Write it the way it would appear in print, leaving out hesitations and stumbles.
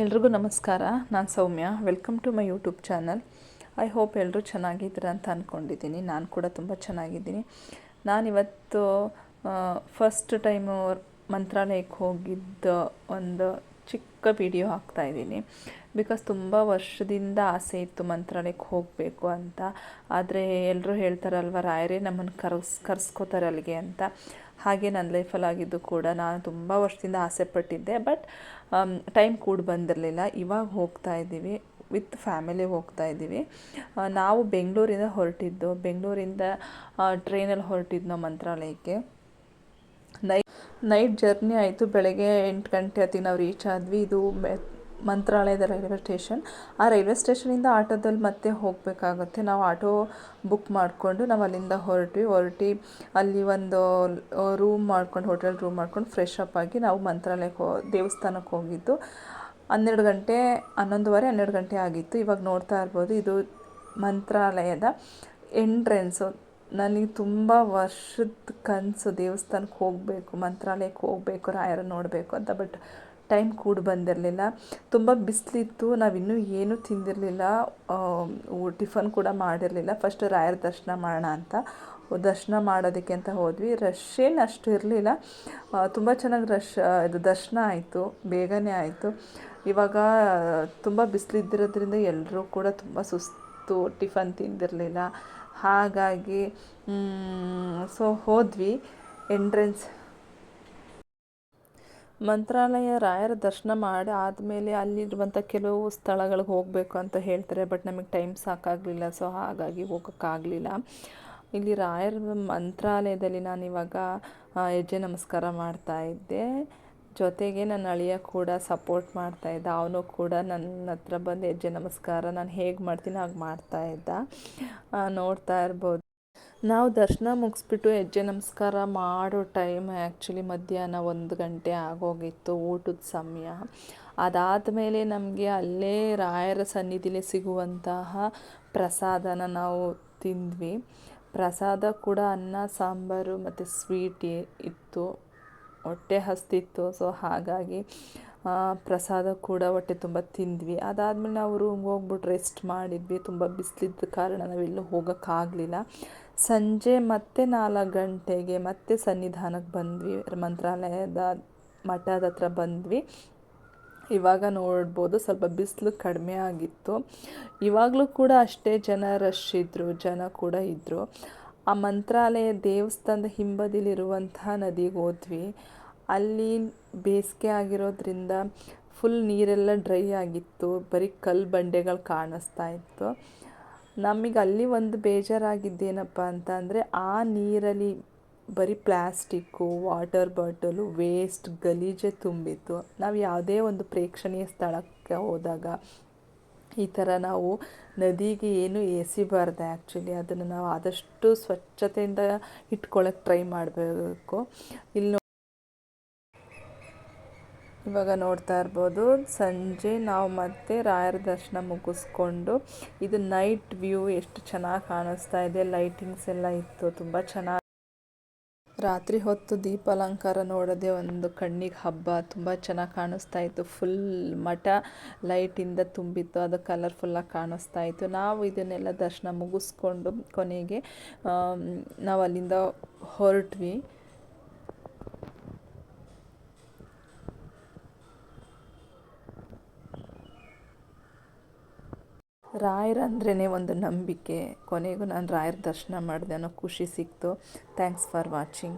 ಎಲ್ರಿಗೂ ನಮಸ್ಕಾರ. ನಾನು Soumya. Welcome to my YouTube channel. I hope ಎಲ್ಲರೂ ಚೆನ್ನಾಗಿದ್ದೀರ ಅಂತ ಅಂದ್ಕೊಂಡಿದ್ದೀನಿ. ನಾನು ಕೂಡ ತುಂಬ ಚೆನ್ನಾಗಿದ್ದೀನಿ. ನಾನಿವತ್ತು ಫಸ್ಟ್ ಟೈಮು ಮಂತ್ರಾಲಯಕ್ಕೆ ಹೋಗಿದ್ದ ಒಂದು ಚಿಕ್ಕ ವಿಡಿಯೋ ಹಾಕ್ತಾಯಿದ್ದೀನಿ. ಬಿಕಾಸ್ ತುಂಬ ವರ್ಷದಿಂದ ಆಸೆ ಇತ್ತು ಮಂತ್ರಾಲಯಕ್ಕೆ ಹೋಗಬೇಕು ಅಂತ. ಆದರೆ ಎಲ್ಲರೂ ಹೇಳ್ತಾರಲ್ವ, ರಾಯರೇ ನಮ್ಮನ್ನು ಕರೆಸ್ಕೋತಾರೆ ಅಲ್ಲಿಗೆ ಅಂತ. ಹಾಗೆ ನನ್ನ ಲೈಫಲ್ಲಿ ಆಗಿದ್ದು ಕೂಡ. ನಾನು ತುಂಬ ವರ್ಷದಿಂದ ಆಸೆ ಪಟ್ಟಿದ್ದೆ, ಬಟ್ ಟೈಮ್ ಕೂಡ ಬಂದಿರಲಿಲ್ಲ. ಇವಾಗ ಹೋಗ್ತಾ ಇದ್ದೀವಿ, ವಿತ್ ಫ್ಯಾಮಿಲಿ ಹೋಗ್ತಾ ಇದ್ದೀವಿ. ನಾವು ಬೆಂಗಳೂರಿಂದ ಹೊರಟಿದ್ದು, ಬೆಂಗಳೂರಿಂದ ಟ್ರೈನಲ್ಲಿ ಹೊರಟಿದ್ದು ನಾವು ಮಂತ್ರಾಲಯಕ್ಕೆ. ನೈಟ್ ಜರ್ನಿ ಆಯಿತು. ಬೆಳಗ್ಗೆ 8 ಗಂಟೆ ಹೊತ್ತಿಗೆ ನಾವು ರೀಚ್ ಆದ್ವಿ. ಇದು ಮಂತ್ರಾಲಯದ ರೈಲ್ವೆ ಸ್ಟೇಷನ್. ಆ ರೈಲ್ವೆ ಸ್ಟೇಷನಿಂದ ಆಟೋದಲ್ಲಿ ಮತ್ತೆ ಹೋಗಬೇಕಾಗುತ್ತೆ. ನಾವು ಆಟೋ ಬುಕ್ ಮಾಡಿಕೊಂಡು ನಾವು ಅಲ್ಲಿಂದ ಹೊರಟಿ ಅಲ್ಲಿ ಒಂದು ರೂಮ್ ಮಾಡ್ಕೊಂಡು, ಹೋಟೆಲ್ ರೂಮ್ ಮಾಡ್ಕೊಂಡು ಫ್ರೆಶ್ ಅಪ್ ಆಗಿ ನಾವು ಮಂತ್ರಾಲಯಕ್ಕೆ ದೇವಸ್ಥಾನಕ್ಕೆ ಹೋಗಿದ್ದು 11 ಗಂಟೆ 11:30 ಗಂಟೆ ಆಗಿತ್ತು. ಇವಾಗ ನೋಡ್ತಾ ಇರ್ಬೋದು, ಇದು ಮಂತ್ರಾಲಯದ ಎಂಟ್ರೆನ್ಸು. ನನಗೆ ತುಂಬ ವರ್ಷದ ಕನಸು ದೇವಸ್ಥಾನಕ್ಕೆ ಹೋಗಬೇಕು, ಮಂತ್ರಾಲಯಕ್ಕೆ ಹೋಗಬೇಕು, ರಾಯರನ್ನು ನೋಡಬೇಕು ಅಂತ. ಬಟ್ ಟೈಮ್ ಕೂಡ ಬಂದಿರಲಿಲ್ಲ. ತುಂಬ ಬಿಸಿಲಿತ್ತು. ನಾವಿನ್ನೂ ಏನೂ ತಿಂದಿರಲಿಲ್ಲ, ಟಿಫನ್ ಕೂಡ ಮಾಡಿರಲಿಲ್ಲ. ಫಸ್ಟ್ ರಾಯರ ದರ್ಶನ ಮಾಡೋಣ ಅಂತ ದರ್ಶನ ಮಾಡೋದಕ್ಕೆ ಅಂತ ಹೋದ್ವಿ. ರಶ್ ಏನು ಅಷ್ಟು ಇರಲಿಲ್ಲ, ತುಂಬ ಚೆನ್ನಾಗಿ ಇದು ದರ್ಶನ ಆಯಿತು, ಬೇಗನೆ ಆಯಿತು. ಇವಾಗ ತುಂಬ ಬಿಸಿಲಿದ್ದಿರೋದ್ರಿಂದ ಎಲ್ಲರೂ ಕೂಡ ತುಂಬ ಸುಸ್ತು, ಟಿಫನ್ ತಿಂದಿರಲಿಲ್ಲ. ಹಾಗಾಗಿ ಸೊ ಹೋದ್ವಿ. ಎಂಟ್ರೆನ್ಸ್ ಮಂತ್ರಾಲಯ ರಾಯರ ದರ್ಶನ ಮಾಡಿ ಆದಮೇಲೆ ಅಲ್ಲಿರುವಂಥ ಕೆಲವು ಸ್ಥಳಗಳಿಗೆ ಹೋಗಬೇಕು ಅಂತ ಹೇಳ್ತಾರೆ. ಬಟ್ ನಮಗೆ ಟೈಮ್ ಸಾಕಾಗಲಿಲ್ಲ, ಸೊ ಹಾಗಾಗಿ ಹೋಗೋಕ್ಕಾಗಲಿಲ್ಲ. ಇಲ್ಲಿ ರಾಯರ ಮಂತ್ರಾಲಯದಲ್ಲಿ ನಾನಿವಾಗ ಹೆಜ್ಜೆ ನಮಸ್ಕಾರ ಮಾಡ್ತಾಯಿದ್ದೆ. ಜೊತೆಗೆ ನನ್ನ ಅಳಿಯ ಕೂಡ ಸಪೋರ್ಟ್ ಮಾಡ್ತಾಯಿದ್ದ. ಅವನು ಕೂಡ ನನ್ನ ಹತ್ರ ಬಂದು ಹೆಜ್ಜೆ ನಮಸ್ಕಾರ ನಾನು ಹೇಗೆ ಮಾಡ್ತೀನಿ ಹಾಗೆ ಮಾಡ್ತಾಯಿದ್ದ. ನೋಡ್ತಾ ಇರ್ಬೋದು. ನಾವು ದರ್ಶನ ಮುಗಿಸ್ಬಿಟ್ಟು ಹೆಜ್ಜೆ ನಮಸ್ಕಾರ ಮಾಡೋ ಟೈಮ್ ಆ್ಯಕ್ಚುಲಿ ಮಧ್ಯಾಹ್ನ 1 ಗಂಟೆ ಆಗೋಗಿತ್ತು, ಊಟದ ಸಮಯ. ಅದಾದಮೇಲೆ ನಮಗೆ ಅಲ್ಲೇ ರಾಯರ ಸನ್ನಿಧಿಲೇ ಸಿಗುವಂತಹ ಪ್ರಸಾದನ ನಾವು ತಿಂದ್ವಿ. ಪ್ರಸಾದ ಕೂಡ ಅನ್ನ ಸಾಂಬಾರು ಮತ್ತು ಸ್ವೀಟ್ ಇತ್ತು. ಹೊಟ್ಟೆ ಹಸ್ತಿತ್ತು, ಸೊ ಹಾಗಾಗಿ ಪ್ರಸಾದ ಕೂಡ ಹೊಟ್ಟೆ ತುಂಬ ತಿಂದ್ವಿ. ಅದಾದಮೇಲೆ ನಾವು ರೂಮ್ಗೆ ಹೋಗ್ಬಿಟ್ಟು ರೆಸ್ಟ್ ಮಾಡಿದ್ವಿ. ತುಂಬ ಬಿಸಿಲಿದ್ದ ಕಾರಣ ನಾವೆಲ್ಲೂ ಹೋಗೋಕ್ಕಾಗಲಿಲ್ಲ. ಸಂಜೆ ಮತ್ತೆ 4 ಗಂಟೆಗೆ ಮತ್ತೆ ಸನ್ನಿಧಾನಕ್ಕೆ ಬಂದ್ವಿ, ಮಂತ್ರಾಲಯದ ಮಠದ ಹತ್ರ ಬಂದ್ವಿ. ಇವಾಗ ನೋಡ್ಬೋದು ಸ್ವಲ್ಪ ಬಿಸಿಲು ಕಡಿಮೆ ಆಗಿತ್ತು. ಇವಾಗಲೂ ಕೂಡ ಅಷ್ಟೇ ಜನ ಕೂಡ ಇದ್ದರು. ಆ ಮಂತ್ರಾಲಯ ದೇವಸ್ಥಾನದ ಹಿಂಬದಿಲಿರುವಂತಹ ನದಿಗೆ ಹೋದ್ವಿ. ಅಲ್ಲಿ ಬೇಸಿಗೆ ಆಗಿರೋದ್ರಿಂದ ಫುಲ್ ನೀರೆಲ್ಲ ಡ್ರೈ ಆಗಿತ್ತು, ಬರೀ ಕಲ್ಲು ಬಂಡೆಗಳು ಕಾಣಿಸ್ತಾ ಇತ್ತು. ನಮಗೆ ಅಲ್ಲಿ ಒಂದು ಬೇಜಾರಾಗಿದ್ದೇನಪ್ಪ ಅಂತ ಅಂದರೆ, ಆ ನೀರಲ್ಲಿ ಬರೀ ಪ್ಲ್ಯಾಸ್ಟಿಕ್ಕು, ವಾಟರ್ ಬಾಟಲು, ವೇಸ್ಟ್, ಗಲೀಜೆ ತುಂಬಿತ್ತು. ನಾವು ಯಾವುದೇ ಒಂದು ಪ್ರೇಕ್ಷಣೀಯ ಸ್ಥಳಕ್ಕೆ ಹೋದಾಗ ಈ ಥರ ನಾವು ನದಿಗೆ ಏನು ಎಸಿಬಾರ್ದು. ಆ್ಯಕ್ಚುಲಿ ಅದನ್ನು ನಾವು ಆದಷ್ಟು ಸ್ವಚ್ಛತೆಯಿಂದ ಇಟ್ಕೊಳ್ಳೋಕ್ಕೆ ಟ್ರೈ ಮಾಡಬೇಕು. ಇವಾಗ ನೋಡ್ತಾ ಇರ್ಬೋದು, ಸಂಜೆ ನಾವು ಮತ್ತೆ ರಾಯರ ದರ್ಶನ ಮುಗಿಸ್ಕೊಂಡು, ಇದು ನೈಟ್ ವ್ಯೂ ಎಷ್ಟು ಚೆನ್ನಾಗಿ ಕಾಣಿಸ್ತಾ ಇದೆ. ಲೈಟಿಂಗ್ಸ್ ಎಲ್ಲ ಇತ್ತು, ತುಂಬ ಚೆನ್ನಾಗಿ. ರಾತ್ರಿ ಹೊತ್ತು ದೀಪಾಲಂಕಾರ ನೋಡೋದೇ ಒಂದು ಕಣ್ಣಿಗೆ ಹಬ್ಬ. ತುಂಬ ಚೆನ್ನಾಗಿ ಕಾಣಿಸ್ತಾ ಇತ್ತು. ಫುಲ್ ಮಠ ಲೈಟಿಂದ ತುಂಬಿತ್ತು, ಅದು ಕಲರ್ಫುಲ್ಲಾಗಿ ಕಾಣಿಸ್ತಾ ಇತ್ತು. ನಾವು ಇದನ್ನೆಲ್ಲ ದರ್ಶನ ಮುಗಿಸ್ಕೊಂಡು ಕೊನೆಗೆ ನಾವು ಅಲ್ಲಿಂದ ಹೊರಟ್ವಿ. ರಾಯರಂದ್ರೇ ಒಂದು ನಂಬಿಕೆ. ಕೊನೆಗೂ ನಾನು ರಾಯರ ದರ್ಶನ ಮಾಡಿದೆ ಅನ್ನೋ ಖುಷಿ ಸಿಕ್ತು. Thanks for watching.